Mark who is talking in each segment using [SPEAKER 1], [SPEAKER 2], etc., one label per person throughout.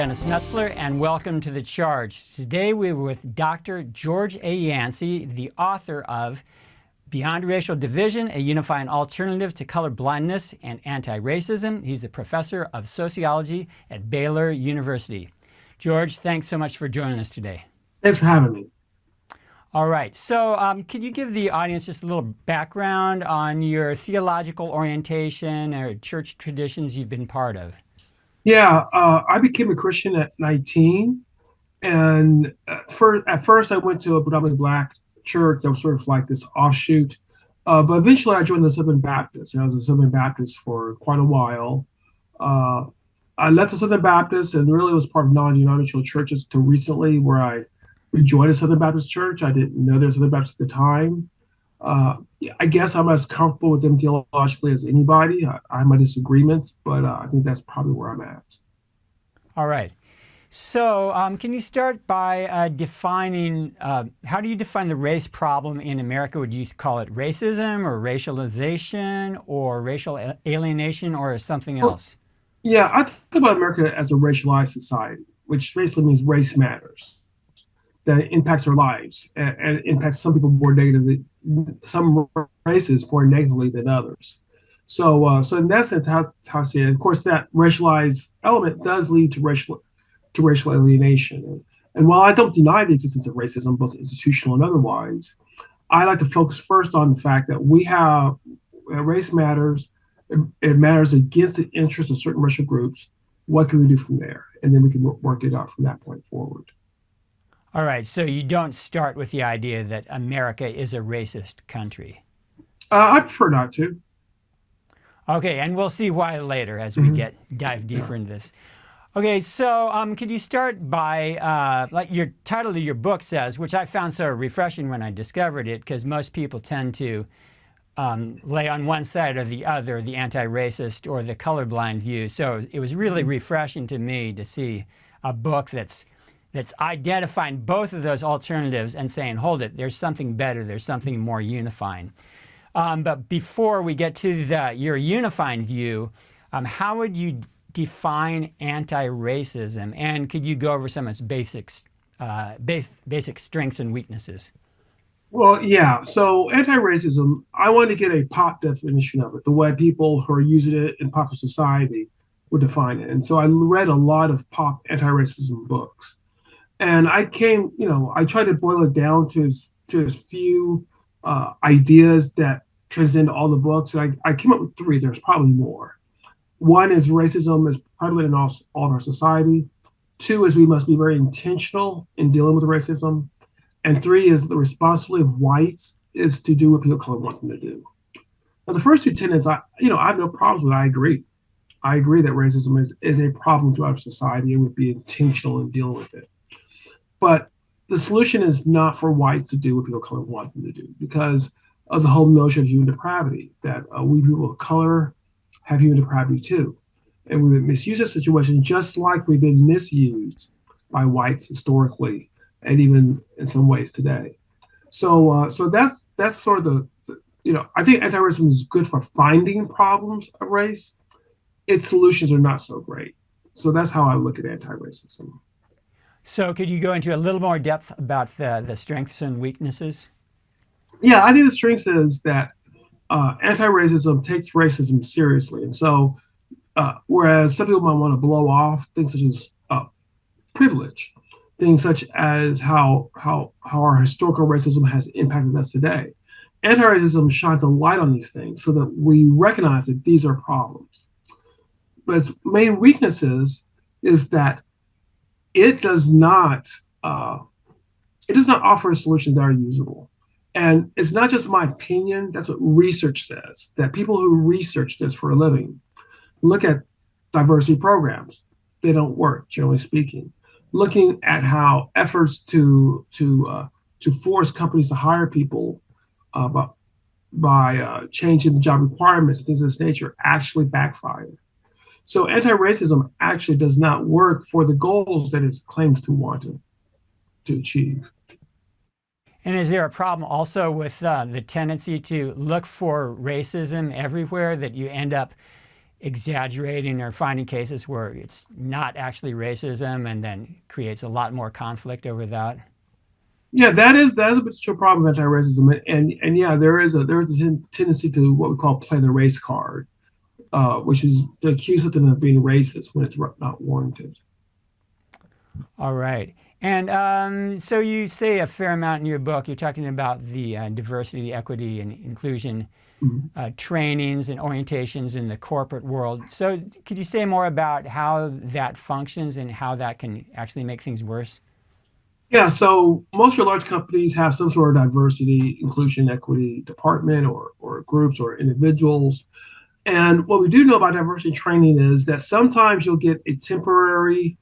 [SPEAKER 1] Dennis Metzler, and welcome to The Charge. Today we were with Dr. George A. Yancey, the author of Beyond Racial Division, a Unifying Alternative to Colorblindness and Antiracism. He's a professor of sociology at Baylor University. George, thanks so much for joining us today.
[SPEAKER 2] Thanks for having me.
[SPEAKER 1] All right, so could you give the audience just a little background on your theological orientation or church traditions you've been part of?
[SPEAKER 2] Yeah, I became a Christian at 19, and at first I went to a predominantly Black church that was sort of like this offshoot. But eventually I joined the Southern Baptist, and I was a Southern Baptist for quite a while. I left the Southern Baptist and really was part of non-denominational churches until recently, where I rejoined a Southern Baptist church. I didn't know there was Southern Baptist at the time. I guess I'm as comfortable with them theologically as anybody. I have my disagreements, but I think that's probably where I'm at.
[SPEAKER 1] All right. So can you start by defining, how do you define the race problem in America? Would you call it racism or racialization or racial alienation or something else?
[SPEAKER 2] Yeah, I think about America as a racialized society, which basically means race matters. That impacts our lives and impacts some people more negatively, some races more negatively than others. So in that sense, how I see it. Of course, that racialized element does lead to racial alienation. And while I don't deny the existence of racism, both institutional and otherwise, I like to focus first on the fact that we have race matters. It matters against the interests of certain racial groups. What can we do from there? And then we can work it out from that point forward.
[SPEAKER 1] All right, so you don't start with the idea that America is a racist country.
[SPEAKER 2] I prefer not to.
[SPEAKER 1] Okay, and we'll see why later as we dive deeper into this. Okay, so could you start by, like your title of your book says, which I found so refreshing when I discovered it, because most people tend to lay on one side or the other, the anti-racist or the colorblind view. So it was really refreshing to me to see a book that's identifying both of those alternatives and saying, hold it, there's something better, there's something more unifying. But before we get to your unifying view, how would you define anti-racism? And could you go over some of its basic strengths and weaknesses?
[SPEAKER 2] Well, yeah. So anti-racism, I want to get a pop definition of it, the way people who are using it in popular society would define it. And so I read a lot of pop anti-racism books. And I tried to boil it down to as few ideas that transcend all the books. And I came up with three. There's probably more. One is racism is prevalent in all of our society. Two is we must be very intentional in dealing with racism. And three is the responsibility of whites is to do what people of color want them to do. Now, the first two tenets, I have no problems with. I agree. I agree that racism is a problem to our society and would be intentional in dealing with it. But the solution is not for whites to do what people of color want them to do, because of the whole notion of human depravity, that we people of color have human depravity too. And we would misuse the situation just like we've been misused by whites historically, and even in some ways today. So that's sort of I think anti-racism is good for finding problems of race. Its solutions are not so great. So that's how I look at anti-racism.
[SPEAKER 1] So could you go into a little more depth about the strengths and weaknesses?
[SPEAKER 2] Yeah, I think the strength is that anti-racism takes racism seriously. And so whereas some people might want to blow off things such as privilege, things such as how our historical racism has impacted us today, anti-racism shines a light on these things so that we recognize that these are problems. But its main weaknesses is that it does not offer solutions that are usable. And it's not just my opinion. That's what research says, that people who research this for a living look at diversity programs. They don't work, generally speaking. Looking at how efforts to force companies to hire people by changing the job requirements and things of this nature actually backfire. So anti-racism actually does not work for the goals that it claims to want to achieve.
[SPEAKER 1] And is there a problem also with the tendency to look for racism everywhere, that you end up exaggerating or finding cases where it's not actually racism and then creates a lot more conflict over that?
[SPEAKER 2] Yeah, that is a potential problem with anti-racism, and yeah, there is a tendency to what we call play the race card, which is to accuse something of being racist when it's not warranted.
[SPEAKER 1] All right. And so you say a fair amount in your book. You're talking about the diversity, equity, and inclusion trainings and orientations in the corporate world. So could you say more about how that functions and how that can actually make things worse?
[SPEAKER 2] Yeah, so most of your large companies have some sort of diversity, inclusion, equity department or groups or individuals. And what we do know about diversity training is that sometimes you'll get a temporary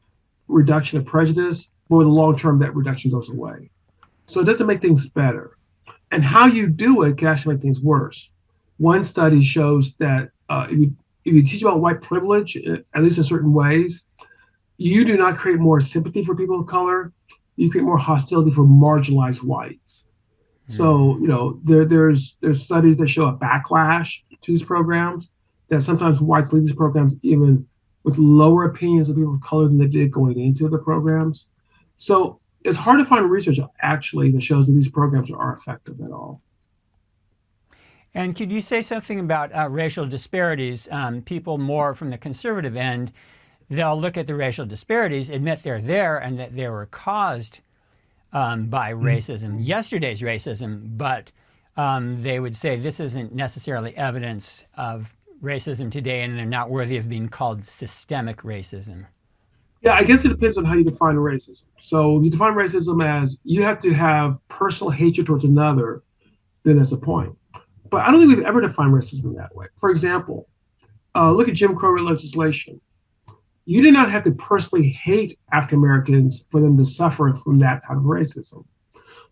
[SPEAKER 2] reduction of prejudice, but over the long term, that reduction goes away. So it doesn't make things better. And how you do it can actually make things worse. One study shows that if you teach about white privilege, at least in certain ways, you do not create more sympathy for people of color. You create more hostility for marginalized whites. So, there's studies that show a backlash to these programs, that sometimes whites leave these programs even with lower opinions of people of color than they did going into the programs. So it's hard to find research actually that shows that these programs are effective at all.
[SPEAKER 1] And could you say something about racial disparities? People more from the conservative end, they'll look at the racial disparities, admit they're there and that they were caused by racism, yesterday's racism, but they would say this isn't necessarily evidence of racism today and they're not worthy of being called systemic racism.
[SPEAKER 2] Yeah, I guess it depends on how you define racism. So you define racism as you have to have personal hatred towards another, then that's a point. But I don't think we've ever defined racism that way. For example, look at Jim Crow legislation. You did not have to personally hate African Americans for them to suffer from that type of racism.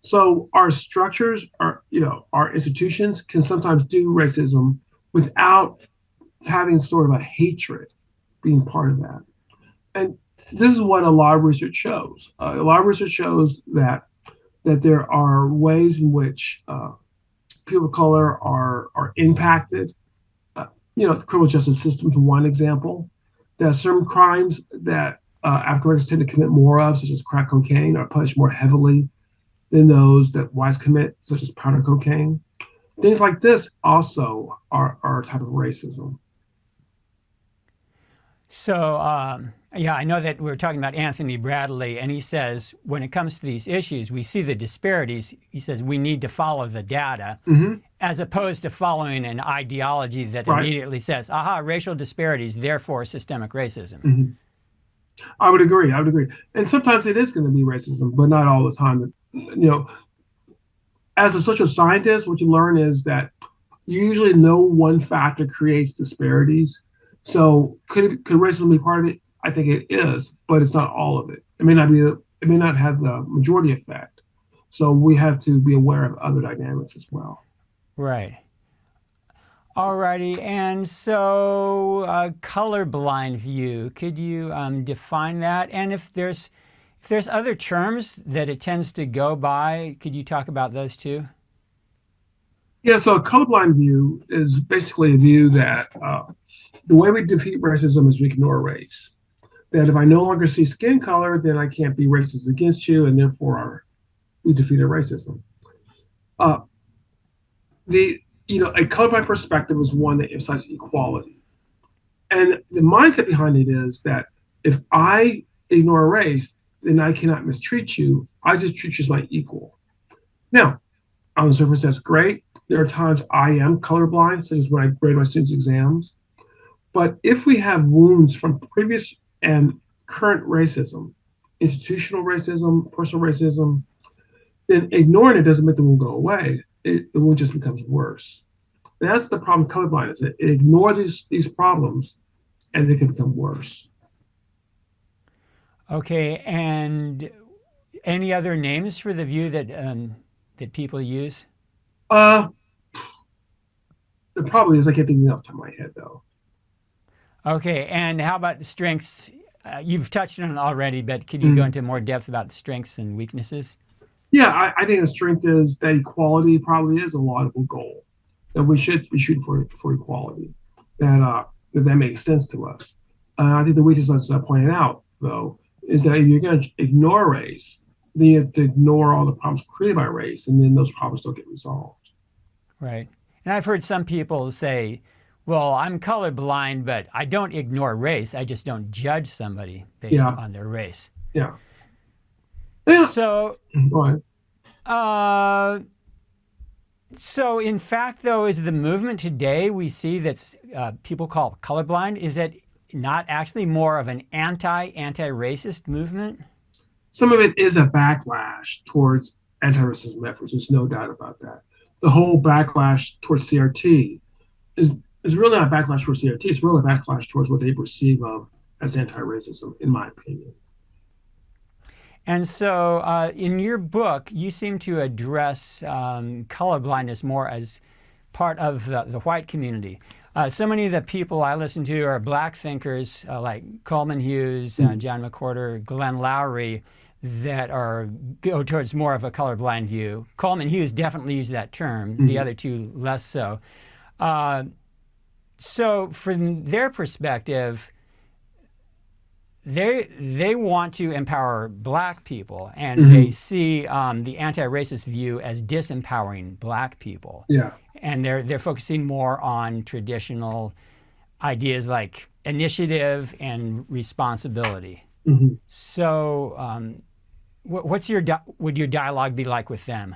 [SPEAKER 2] So our structures, our institutions can sometimes do racism without having sort of a hatred being part of that. And this is what a lot of research shows. A lot of research shows that there are ways in which people of color are impacted. The criminal justice system is one example. There are certain crimes that African Americans tend to commit more of, such as crack cocaine, are punished more heavily than those that whites commit, such as powder cocaine. Things like this also are a type of racism.
[SPEAKER 1] So, I know that we're talking about Anthony Bradley, and he says when it comes to these issues, we see the disparities. He says we need to follow the data as opposed to following an ideology that immediately says, aha, racial disparities, therefore systemic racism.
[SPEAKER 2] I would agree. And sometimes it is going to be racism, but not all the time. As a social scientist, what you learn is that usually no one factor creates disparities. So could racism be part of it? I think it is, but it's not all of it. It may not have the majority effect. So we have to be aware of other dynamics as well.
[SPEAKER 1] Right. All righty. And so colorblind view, could you define that? And if there's other terms that it tends to go by, could you talk about those too?
[SPEAKER 2] Yeah, so a colorblind view is basically a view that the way we defeat racism is we ignore race. That if I no longer see skin color, then I can't be racist against you, and therefore we defeated racism. A colorblind perspective is one that emphasizes equality. And the mindset behind it is that if I ignore race, then I cannot mistreat you. I just treat you as my equal. Now, on the surface, that's great. There are times I am colorblind, such as when I grade my students' exams. But if we have wounds from previous and current racism, institutional racism, personal racism, then ignoring it doesn't make the wound go away. The wound just becomes worse. That's the problem with colorblindness. It ignores these problems and they can become worse.
[SPEAKER 1] Okay, and any other names for the view that people use?
[SPEAKER 2] There probably is. I can't think of it off the top of my head, though.
[SPEAKER 1] Okay, and how about the strengths? You've touched on it already, but could you go into more depth about the strengths and weaknesses?
[SPEAKER 2] Yeah, I think the strength is that equality probably is a laudable goal. That we should be shooting for equality. That that makes sense to us. I think the weakness, as I pointed out, though, is that if you're going to ignore race, then you have to ignore all the problems created by race, and then those problems don't get resolved.
[SPEAKER 1] Right. And I've heard some people say, well, I'm colorblind, but I don't ignore race. I just don't judge somebody based on their race.
[SPEAKER 2] Yeah. Yeah.
[SPEAKER 1] So,
[SPEAKER 2] go ahead.
[SPEAKER 1] So in fact, though, is the movement today we see that's people call colorblind, is that not actually more of an anti-racist movement?
[SPEAKER 2] Some of it is a backlash towards anti-racism efforts. There's no doubt about that. The whole backlash towards CRT is really not a backlash towards CRT. It's really a backlash towards what they perceive of as anti-racism, in my opinion.
[SPEAKER 1] And so in your book, you seem to address colorblindness more as part of the white community. So many of the people I listen to are black thinkers like Coleman Hughes, John McWhorter, Glenn Lowry, that go towards more of a colorblind view. Coleman Hughes definitely used that term, the other two less so. So from their perspective, they want to empower black people, and they see the anti-racist view as disempowering black people.
[SPEAKER 2] Yeah. And
[SPEAKER 1] they're focusing more on traditional ideas like initiative and responsibility. So would your dialogue be like with them?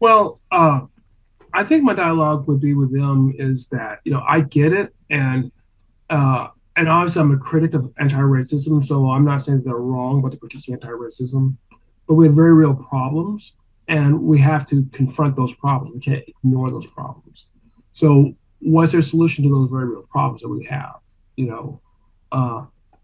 [SPEAKER 2] Well, I think my dialogue would be with them is that, I get it, and obviously I'm a critic of anti-racism, so I'm not saying that they're wrong about the critiques of anti-racism, but we have very real problems, and we have to confront those problems. We can't ignore those problems. So what's their solution to those very real problems that we have?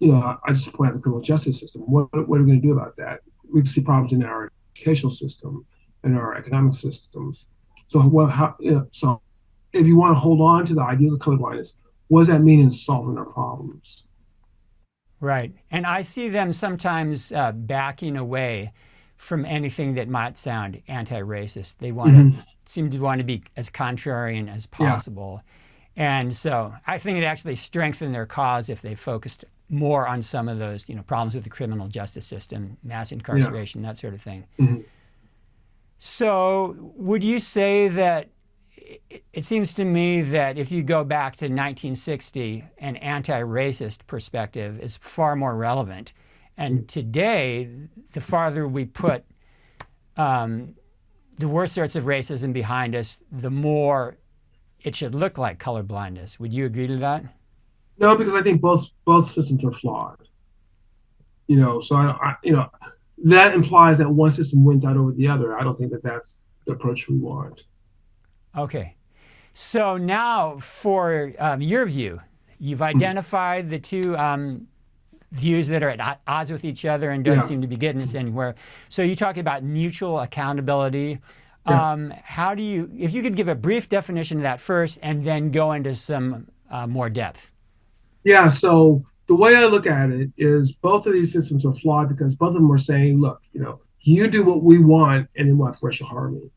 [SPEAKER 2] I just point out the criminal justice system. What are we going to do about that? We can see problems in our educational system, in our economic systems. So so if you want to hold on to the ideas of colorblindness, what does that mean in solving our problems?
[SPEAKER 1] Right. And I see them sometimes backing away from anything that might sound anti-racist. They seem to want to be as contrarian as possible. Yeah. And so I think it actually strengthened their cause if they focused more on some of those, problems with the criminal justice system, mass incarceration, that sort of thing. So would you say that it seems to me that if you go back to 1960, an anti-racist perspective is far more relevant. And today, the farther we put the worst sorts of racism behind us, the more it should look like colorblindness. Would you agree to that?
[SPEAKER 2] No, because I think both systems are flawed. So that implies that one system wins out over the other. I don't think that that's the approach we want.
[SPEAKER 1] Okay. So now for your view, you've identified the two views that are at odds with each other and don't seem to be getting us anywhere. So you talk about mutual accountability. How do you, if you could give a brief definition of that first and then go into some more depth?
[SPEAKER 2] Yeah, so the way I look at it is both of these systems are flawed because both of them are saying, look, you do what we want and then we'll have racial harmony.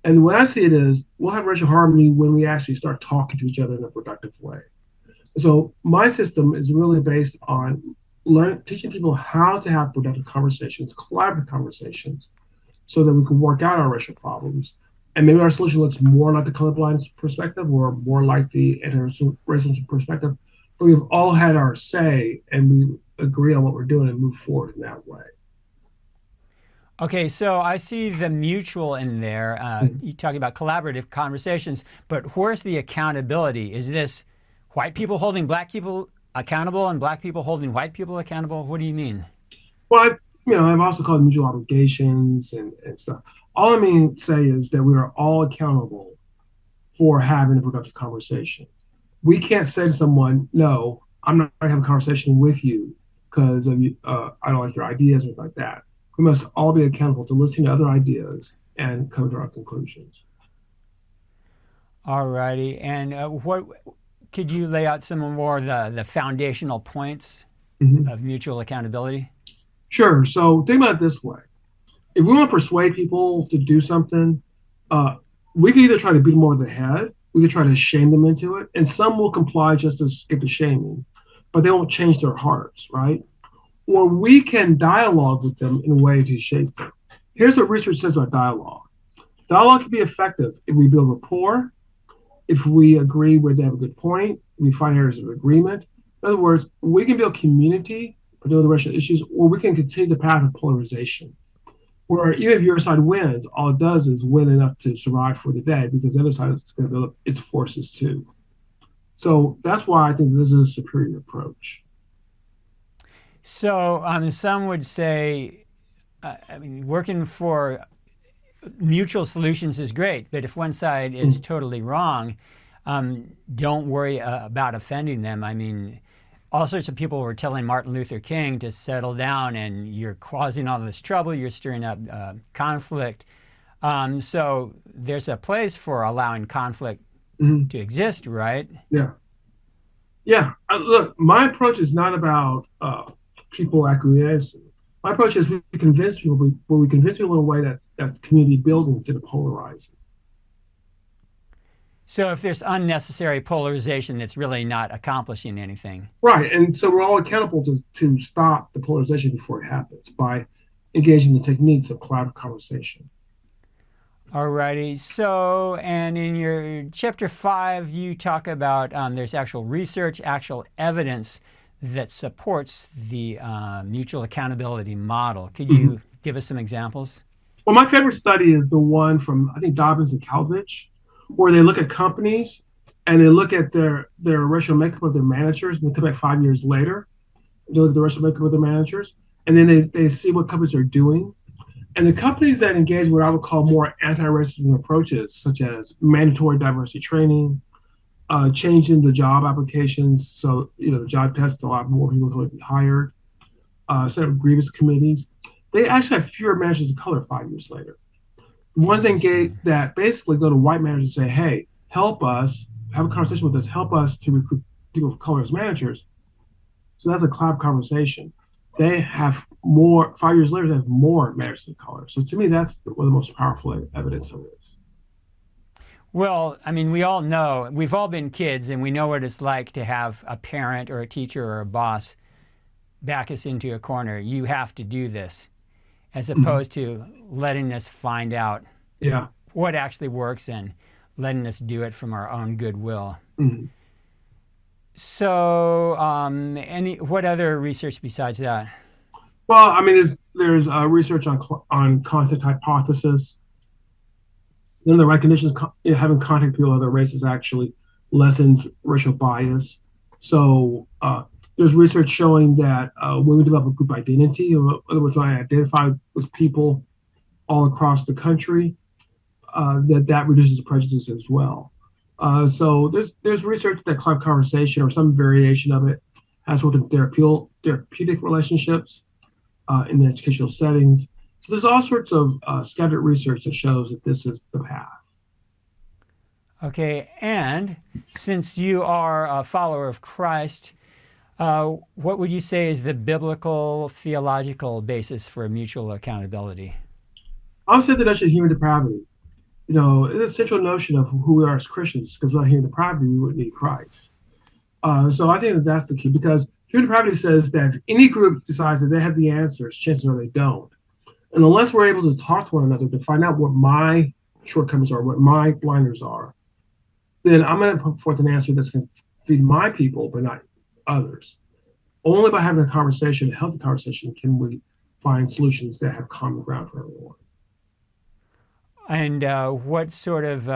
[SPEAKER 2] And the way I see it is we'll have racial harmony when we actually start talking to each other in a productive way. So my system is really based on teaching people how to have productive conversations, collaborative conversations, so that we can work out our racial problems. And maybe our solution looks more like the colorblind perspective or more like the anti-racism perspective. But we've all had our say and we agree on what we're doing and move forward in that way.
[SPEAKER 1] Okay, so I see the mutual in there. You're talking about collaborative conversations, but where's the accountability? Is this white people holding black people accountable and black people holding white people accountable? What do you mean?
[SPEAKER 2] Well, I've also called mutual obligations and stuff. All I mean to say is that we are all accountable for having a productive conversation. We can't say to someone, no, I'm not going to have a conversation with you because of I don't like your ideas or like that. We must all be accountable to listening to other ideas and come to our conclusions.
[SPEAKER 1] All righty. And what could you lay out some more of the foundational points of mutual accountability?
[SPEAKER 2] Sure. So think about it this way. If we want to persuade people to do something, we can either try to beat them over the head we could try to shame them into it. And some will comply just to get the shaming, but they won't change their hearts, right? Or we can dialogue with them in a way to shape them. Here's what research says about dialogue. Dialogue can be effective if we build rapport, if we agree where they have a good point, we find areas of agreement. In other words, we can build community, deal with the racial issues, or we can continue the path of polarization, where even if your side wins, all it does is win enough to survive for the day, because the other side is going to build up its forces too. So that's why I think this is a superior approach.
[SPEAKER 1] So some would say, working for mutual solutions is great, but if one side is totally wrong, don't worry about offending them. I mean, all sorts of people were telling Martin Luther King to settle down, and you're causing all this trouble, you're stirring up conflict. So there's a place for allowing conflict to exist, right?
[SPEAKER 2] Yeah. Yeah. Look, my approach is not about people acquiescing. My approach is we convince people, but we convince people in a way that's community building instead of polarizing.
[SPEAKER 1] So if there's unnecessary polarization that's really not accomplishing anything.
[SPEAKER 2] Right. And so we're all accountable to stop the polarization before it happens by engaging the techniques of collaborative conversation.
[SPEAKER 1] All righty. So, and in your chapter 5, you talk about there's actual research, actual evidence that supports the mutual accountability model. Could you give us some examples?
[SPEAKER 2] Well, my favorite study is the one from, I think, Dobbins and Calvich, where they look at companies and they look at their racial makeup of their managers, and they come back 5 years later, they look at the racial makeup of their managers, and then they see what companies are doing. And the companies that engage what I would call more anti-racism approaches, such as mandatory diversity training, changing the job applications, so the job tests, a lot more people will be hired, set up grievance committees, they actually have fewer managers of color 5 years later. The ones that basically go to white managers and say, hey, help us, have a conversation with us, help us to recruit people of color as managers. So that's a collaborative conversation. They have more, 5 years later, they have more managers of color. So to me, that's one of the most powerful evidence of this.
[SPEAKER 1] Well, I mean, we all know, we've all been kids, and we know what it's like to have a parent or a teacher or a boss back us into a corner. You have to do this, as opposed to letting us find out what actually works and letting us do it from our own goodwill. So what other research besides that?
[SPEAKER 2] Well, I mean, there's research on content hypothesis. Then the recognition having contact with people of other races actually lessens racial bias. So there's research showing that when we develop a group identity, in other words, when I identify with people all across the country, that reduces prejudice as well. So there's research that collaborative conversation or some variation of it has worked in therapeutic relationships in educational settings. So there's all sorts of scattered research that shows that this is the path.
[SPEAKER 1] Okay, and since you are a follower of Christ, what would you say is the biblical, theological basis for mutual accountability?
[SPEAKER 2] I would say that that's human depravity. It's a central notion of who we are as Christians, because without human depravity, we wouldn't need Christ. So I think that's the key, because human depravity says that if any group decides that they have the answers, chances are they don't. And unless we're able to talk to one another to find out what my shortcomings are, what my blinders are, then I'm going to put forth an answer that's going to feed my people, but not others. Only by having a conversation, a healthy conversation, can we find solutions that have common ground for everyone.
[SPEAKER 1] And what sort of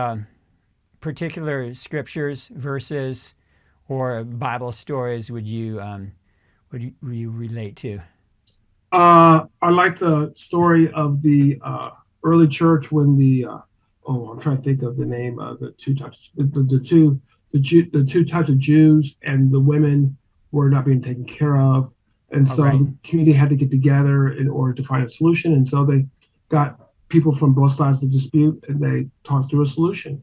[SPEAKER 1] particular scriptures, verses, or Bible stories would you relate to?
[SPEAKER 2] I like the story of the early church when I'm trying to think of the name of the two types, the two types of Jews, and the women were not being taken care of, and so the community had to get together in order to find a solution, and so they got people from both sides of the dispute, and they talked through a solution.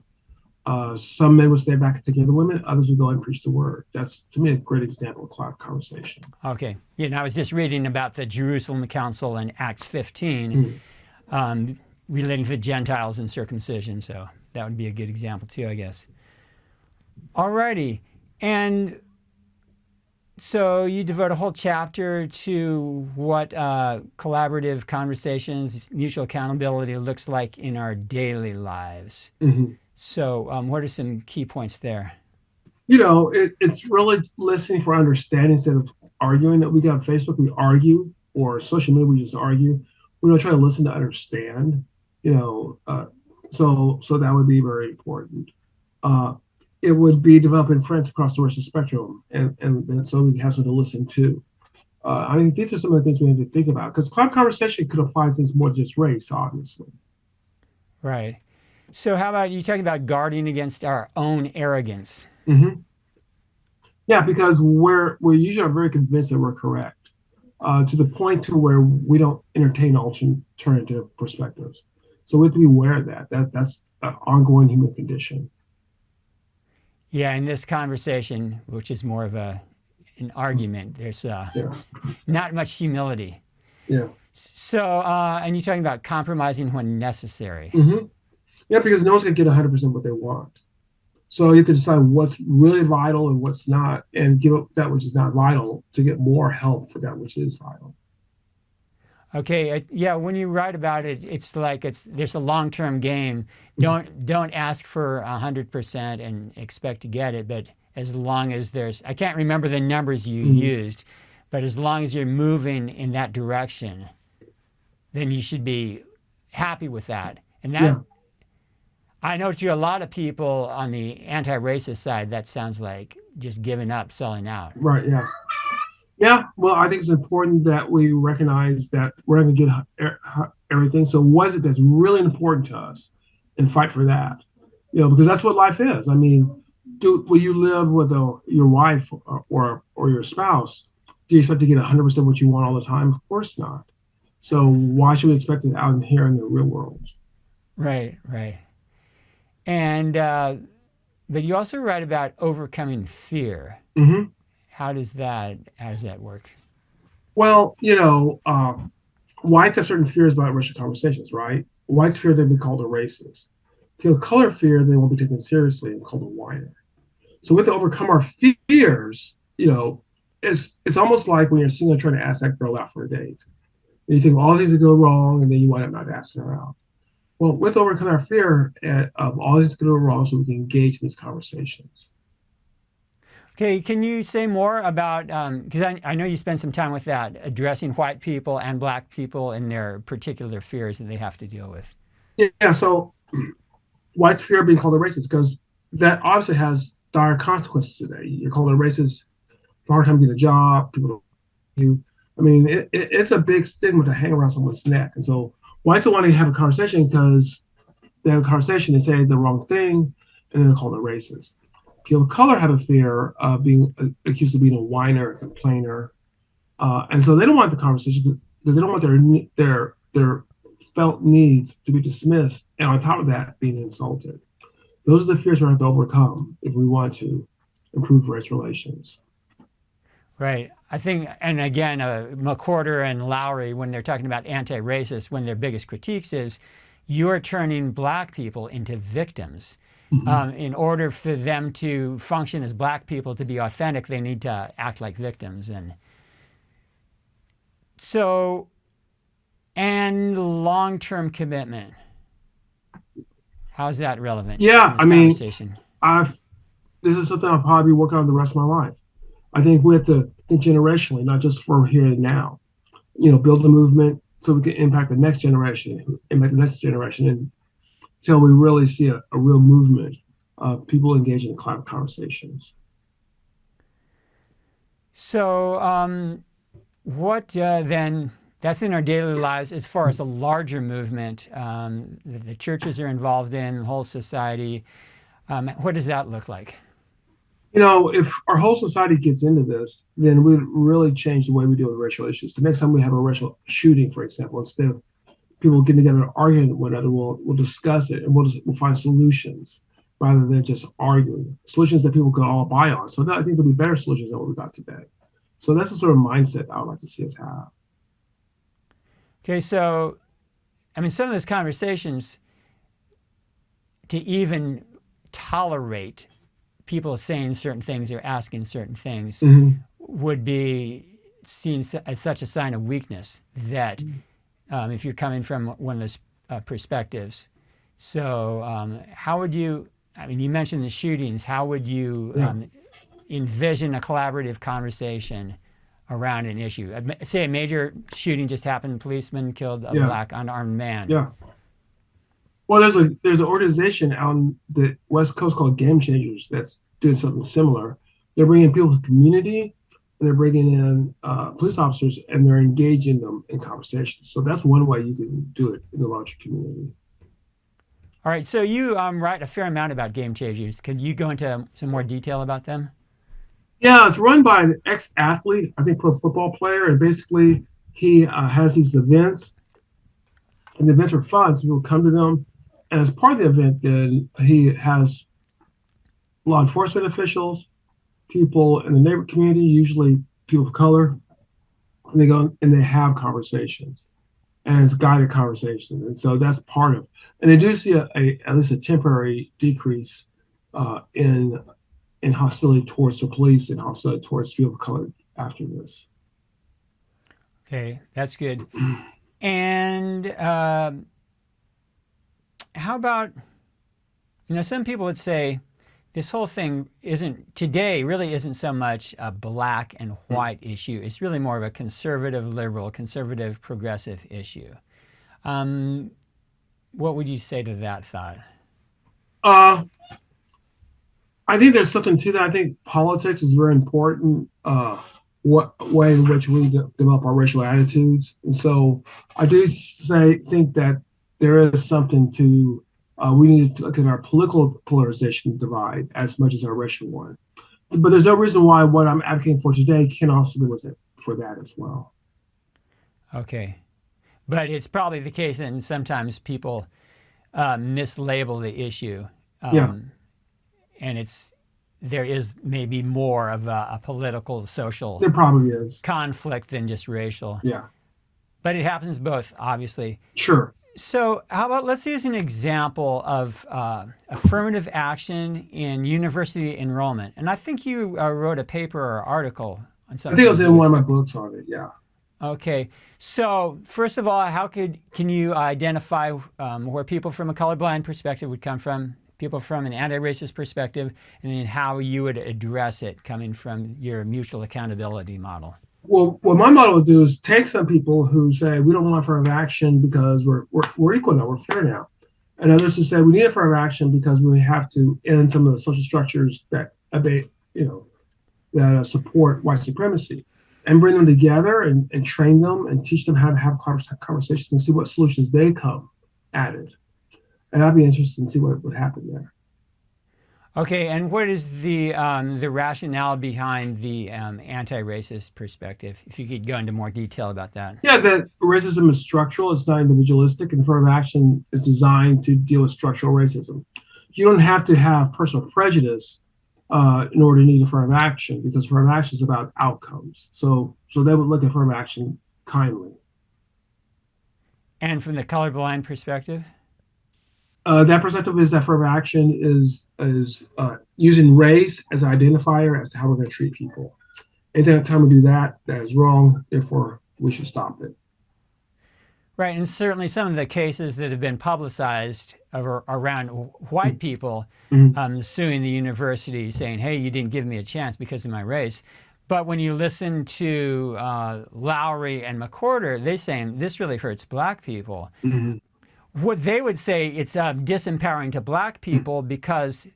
[SPEAKER 2] Some men would stay back and take care of the women. Others would go and preach the word. That's, to me, a great example of collaborative conversation.
[SPEAKER 1] Okay. Yeah, and I was just reading about the Jerusalem Council in Acts 15, relating to the Gentiles and circumcision. So that would be a good example too, I guess. Alrighty. And so you devote a whole chapter to what collaborative conversations, mutual accountability looks like in our daily lives.
[SPEAKER 2] Hmm.
[SPEAKER 1] So what are some key points there?
[SPEAKER 2] It's really listening for understanding instead of arguing. That we got Facebook, we argue, or social media, we just argue. We don't try to listen to understand. You know, so that would be very important. Uh, it would be developing friends across the racial spectrum, and so we have something to listen to. I mean, these are some of the things we have to think about because club conversation could apply to things more than just race, obviously.
[SPEAKER 1] Right. So how about you talking about guarding against our own arrogance?
[SPEAKER 2] Hmm. Yeah, because we usually are very convinced that we're correct, to the point to where we don't entertain alternative perspectives. So we have to be aware of that. That's an ongoing human condition.
[SPEAKER 1] Yeah, in this conversation, which is more of an argument, there's
[SPEAKER 2] Yeah,
[SPEAKER 1] not much humility.
[SPEAKER 2] yeah,
[SPEAKER 1] So, and you're talking about compromising when necessary.
[SPEAKER 2] hmm yeah. Because no one's gonna get 100% what they want. So you have to decide what's really vital and what's not, and give up that which is not vital to get more help for that which is vital.
[SPEAKER 1] Okay, yeah. When you write about it, it's like there's a long-term game.
[SPEAKER 2] Mhm.
[SPEAKER 1] Don't ask for 100% and expect to get it. But as long as there's, I can't remember the numbers you
[SPEAKER 2] Mhm.
[SPEAKER 1] used, but as long as you're moving in that direction, then you should be happy with that. And that
[SPEAKER 2] Yeah,
[SPEAKER 1] I know to a lot of people on the anti-racist side, that sounds like just giving up, selling out.
[SPEAKER 2] right. Yeah. Yeah, well, I think it's important that we recognize that we're not going to get everything. So, what is it that's really important to us, and fight for that? Because that's what life is. I mean, will you live with your wife or your spouse? Do you expect to get 100% what you want all the time? Of course not. So, why should we expect it out here in the real world?
[SPEAKER 1] Right, right. And but you also write about overcoming fear.
[SPEAKER 2] Hmm.
[SPEAKER 1] How does that work?
[SPEAKER 2] Well, whites have certain fears about racial conversations, right? Whites fear they'll be called a racist. People of color fear they won't be taken seriously and called a whiner. So we have to overcome our fears. It's almost like when you're single trying to ask that girl out for a date. And you think all things will go wrong, and then you wind up not asking her out. Well, we have to overcome our fear of all things going wrong so we can engage in these conversations.
[SPEAKER 1] Okay, can you say more about, because I know you spend some time with that, addressing white people and black people and their particular fears that they have to deal with.
[SPEAKER 2] Yeah, so whites fear being called a racist because that obviously has dire consequences today. You're called a racist, hard time getting a job, people don't you. I mean, it's a big stigma to hang around someone's neck. And so whites don't want to have a conversation because they have a conversation, they say the wrong thing, and then they're called a racist. People of color have a fear of being accused of being a whiner, a complainer, and so they don't want the conversation because they don't want their felt needs to be dismissed, and on top of that, being insulted. Those are the fears we have to overcome if we want to improve race relations.
[SPEAKER 1] Right. I think, and again, McWhorter and Lowry, when they're talking about anti-racist, one of their biggest critiques is you're turning black people into victims.
[SPEAKER 2] Mm-hmm.
[SPEAKER 1] In order for them to function as black people, to be authentic, they need to act like victims. And so, and long-term commitment. How is that relevant in
[SPEAKER 2] Yeah,
[SPEAKER 1] this
[SPEAKER 2] I mean,
[SPEAKER 1] conversation?
[SPEAKER 2] I've this is something I'll probably be working on the rest of my life. I think we have to think generationally, not just for here and now. Build a movement so we can impact the next generation, until we really see a real movement of people engaging in climate conversations.
[SPEAKER 1] So, what then? That's in our daily lives as far as a larger movement that the churches are involved in, the whole society. What does that look like?
[SPEAKER 2] If our whole society gets into this, then we really change the way we deal with racial issues. The next time we have a racial shooting, for example, instead of people getting together and arguing with one another, we'll discuss it and we'll find solutions rather than just arguing. Solutions that people can all buy on. So I think there'll be better solutions than what we got today. So that's the sort of mindset I would like to see us have.
[SPEAKER 1] Okay, so I mean, some of those conversations to even tolerate people saying certain things or asking certain things
[SPEAKER 2] Mm-hmm.
[SPEAKER 1] would be seen as such a sign of weakness that if you're coming from one of those perspectives. So how would you, I mean, you mentioned the shootings, how would you envision a collaborative conversation around an issue? Say a major shooting just happened, a policeman killed a black unarmed man.
[SPEAKER 2] Yeah. Well, there's an organization out on the West Coast called Game Changers that's doing something similar. They're bringing people to the community, and they're bringing in police officers, and they're engaging them in conversations. So that's one way you can do it in the larger community.
[SPEAKER 1] All right, so you write a fair amount about Game Changers. Could you go into some more detail about them?
[SPEAKER 2] Yeah, it's run by an ex-athlete, I think pro football player, and basically he has these events, and the events are fun, so people come to them. And as part of the event, then he has law enforcement officials, people in the neighborhood community, usually people of color, and they go and they have conversations, and it's guided conversation, and so that's part of. And they do see at least a temporary decrease in hostility towards the police and hostility towards people of color after this.
[SPEAKER 1] Okay, that's good. And how about, some people would say this whole thing really isn't so much a black and white issue. It's really more of a conservative liberal, conservative progressive issue. What would you say to that thought?
[SPEAKER 2] I think there's something to that. I think politics is very important, what way in which we develop our racial attitudes. And so I do think that there is something to, we need to look at our political polarization divide as much as our racial one. But there's no reason why what I'm advocating for today can also be looked at for that as well.
[SPEAKER 1] Okay. But it's probably the case that sometimes people mislabel the issue. And there is maybe more of a political, social
[SPEAKER 2] there probably is
[SPEAKER 1] conflict than just racial.
[SPEAKER 2] Yeah.
[SPEAKER 1] But it happens both, obviously.
[SPEAKER 2] Sure.
[SPEAKER 1] So how about let's use an example of affirmative action in university enrollment. And I think you wrote a paper or article on something.
[SPEAKER 2] I think it was in one of my books on it, yeah.
[SPEAKER 1] Okay. So first of all, can you identify where people from a colorblind perspective would come from, people from an anti-racist perspective, and then how you would address it coming from your mutual accountability model?
[SPEAKER 2] Well, what my model would do is take some people who say we don't want affirmative action because we're equal now, we're fair now, and others who say we need affirmative action because we have to end some of the social structures that that support white supremacy, and bring them together and train them and teach them how to have conversations and see what solutions they come at it. And I'd be interested in see what would happen there.
[SPEAKER 1] Okay, and what is the rationale behind the anti-racist perspective? If you could go into more detail about that.
[SPEAKER 2] Yeah, that racism is structural, it's not individualistic, and affirmative action is designed to deal with structural racism. You don't have to have personal prejudice in order to need affirmative action, because affirmative action is about outcomes. So they would look at affirmative action kindly.
[SPEAKER 1] And from the colorblind perspective?
[SPEAKER 2] That perspective is that affirmative action is using race as an identifier as to how we're going to treat people. Anytime time we do that, that is wrong. Therefore, we should stop it.
[SPEAKER 1] Right, and certainly some of the cases that have been publicized around white people suing the university, saying, "Hey, you didn't give me a chance because of my race." But when you listen to Lowry and McWhorter, they're saying this really hurts black people. What they would say, it's disempowering to black people because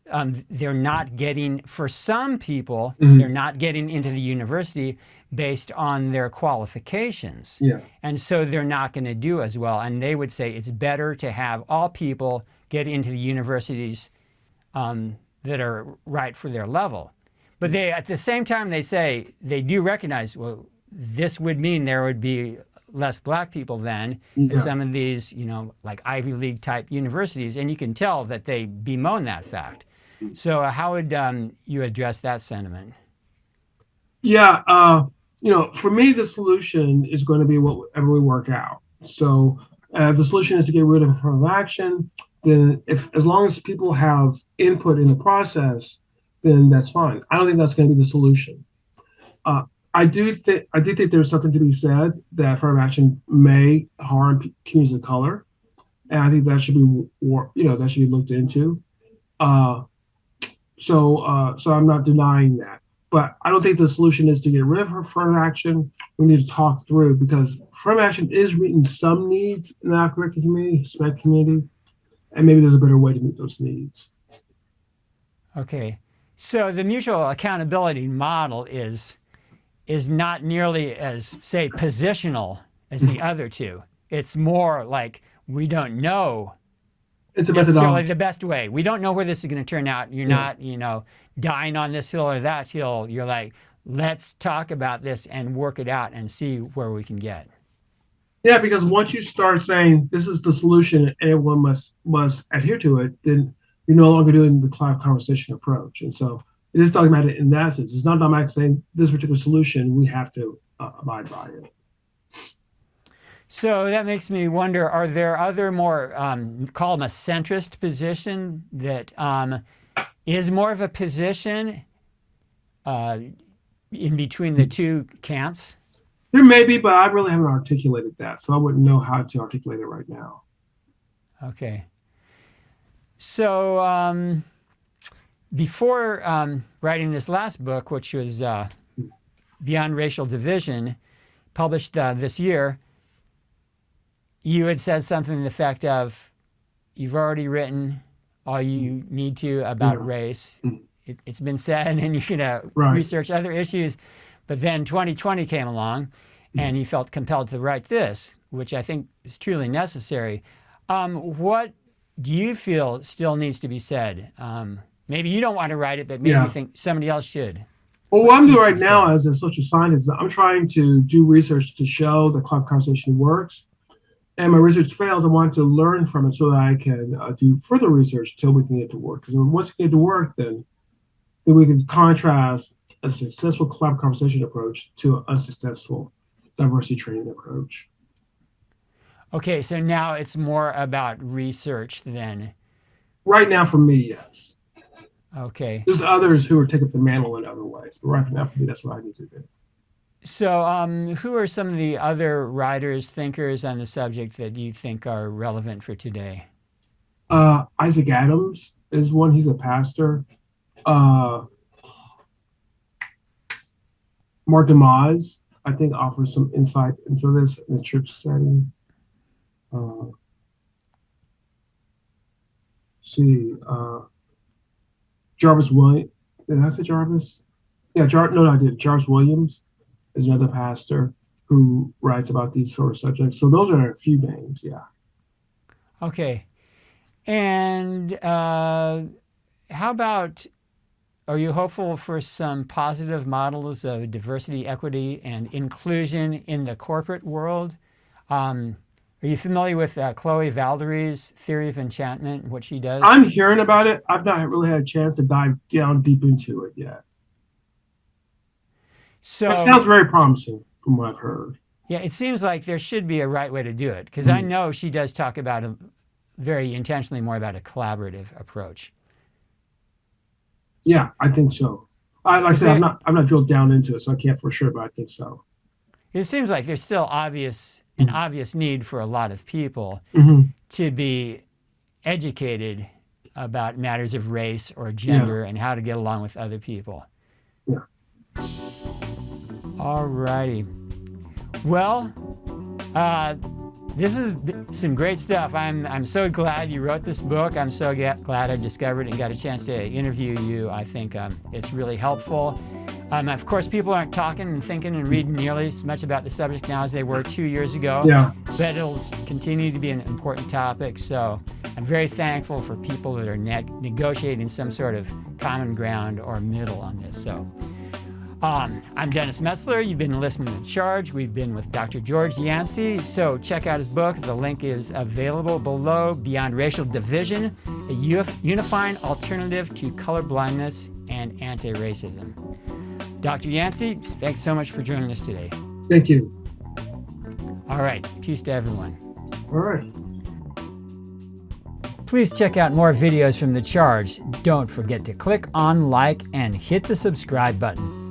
[SPEAKER 1] they're not getting, for some people, they're not getting into the university based on their qualifications.
[SPEAKER 2] Yeah.
[SPEAKER 1] And so they're not going to do as well. And they would say it's better to have all people get into the universities that are right for their level. But they, at the same time, they say they do recognize, well, this would mean there would be less black people then in some of these, like Ivy League type universities, and you can tell that they bemoan that fact. So how would you address that sentiment?
[SPEAKER 2] Yeah, for me, the solution is going to be whatever we work out. So the solution is to get rid of affirmative action. Then, as long as people have input in the process, then that's fine. I don't think that's going to be the solution. Uh, I do think there's something to be said that affirmative action may harm communities of color, and I think that should be that should be looked into. So I'm not denying that, but I don't think the solution is to get rid of affirmative action. We need to talk through, because affirmative action is meeting some needs in the African American community, Hispanic community, and maybe there's a better way to meet those needs.
[SPEAKER 1] Okay, so the mutual accountability model is not nearly as, say, positional as the other two. It's more like we don't know
[SPEAKER 2] it's a
[SPEAKER 1] necessarily
[SPEAKER 2] methodology.
[SPEAKER 1] the best way. We don't know where this is going to turn out. You're not, dying on this hill or that hill. You're like, let's talk about this and work it out and see where we can get.
[SPEAKER 2] Yeah, because once you start saying this is the solution and everyone must adhere to it, then you're no longer doing the conversation approach. And so it is dogmatic in that sense. It's not dogmatic saying this particular solution, we have to abide by it.
[SPEAKER 1] So that makes me wonder, are there other more, call them a centrist position that is more of a position in between the two camps?
[SPEAKER 2] There may be, but I really haven't articulated that, so I wouldn't know how to articulate it right now.
[SPEAKER 1] Okay. So before writing this last book, which was Beyond Racial Division, published this year, you had said something to the effect of, you've already written all you need to about race. It's been said, and you're going to research other issues. But then 2020 came along, and you felt compelled to write this, which I think is truly necessary. What do you feel still needs to be said? Maybe you don't want to write it, but maybe you think somebody else should.
[SPEAKER 2] Well, what I'm doing right now as a social scientist, I'm trying to do research to show the club conversation works. And my research fails, I want to learn from it so that I can do further research until we can get to work. Because once we get to work, then we can contrast a successful collaborative conversation approach to an unsuccessful diversity training approach.
[SPEAKER 1] Okay, so now it's more about research then.
[SPEAKER 2] Right now, for me, yes.
[SPEAKER 1] Okay.
[SPEAKER 2] There's others who are taking up the mantle in other ways, but right now, for me, that's what I need to do.
[SPEAKER 1] So who are some of the other writers, thinkers on the subject that you think are relevant for today?
[SPEAKER 2] Isaac Adams is one. He's a pastor. Mark DeMaz, I think, offers some insight into this in the church setting. Jarvis Williams. Did I say Jarvis? Yeah, I did. Jarvis Williams is another pastor who writes about these sort of subjects. So those are a few names, yeah.
[SPEAKER 1] Okay. And how about, are you hopeful for some positive models of diversity, equity, and inclusion in the corporate world? Are you familiar with Chloe Valdery's theory of enchantment and what she does?
[SPEAKER 2] I'm hearing about it. I've not really had a chance to dive down deep into it yet. So it sounds very promising from what I've heard.
[SPEAKER 1] Yeah, it seems like there should be a right way to do it, because I know she does talk about very intentionally more about a collaborative approach.
[SPEAKER 2] Yeah, I think so. Like I said, I'm not drilled down into it, so I can't for sure, but I think so.
[SPEAKER 1] It seems like there's still an obvious need for a lot of people to be educated about matters of race or gender and how to get along with other people.
[SPEAKER 2] Yeah.
[SPEAKER 1] All righty. Well, this is some great stuff. I'm so glad you wrote this book. I'm so glad I discovered and got a chance to interview you. I think it's really helpful. Of course, people aren't talking and thinking and reading nearly as much about the subject now as they were 2 years ago.
[SPEAKER 2] Yeah.
[SPEAKER 1] But it'll continue to be an important topic. So I'm very thankful for people that are negotiating some sort of common ground or middle on this. So I'm Dennis Metzler. You've been listening to Charge. We've been with Dr. George Yancey. So check out his book. The link is available below. Beyond Racial Division, a Unifying Alternative to Colorblindness and Antiracism. Dr. Yancey, thanks so much for joining us today.
[SPEAKER 2] Thank you.
[SPEAKER 1] All right. Peace to everyone.
[SPEAKER 2] All right.
[SPEAKER 1] Please check out more videos from The Charge. Don't forget to click on like and hit the subscribe button.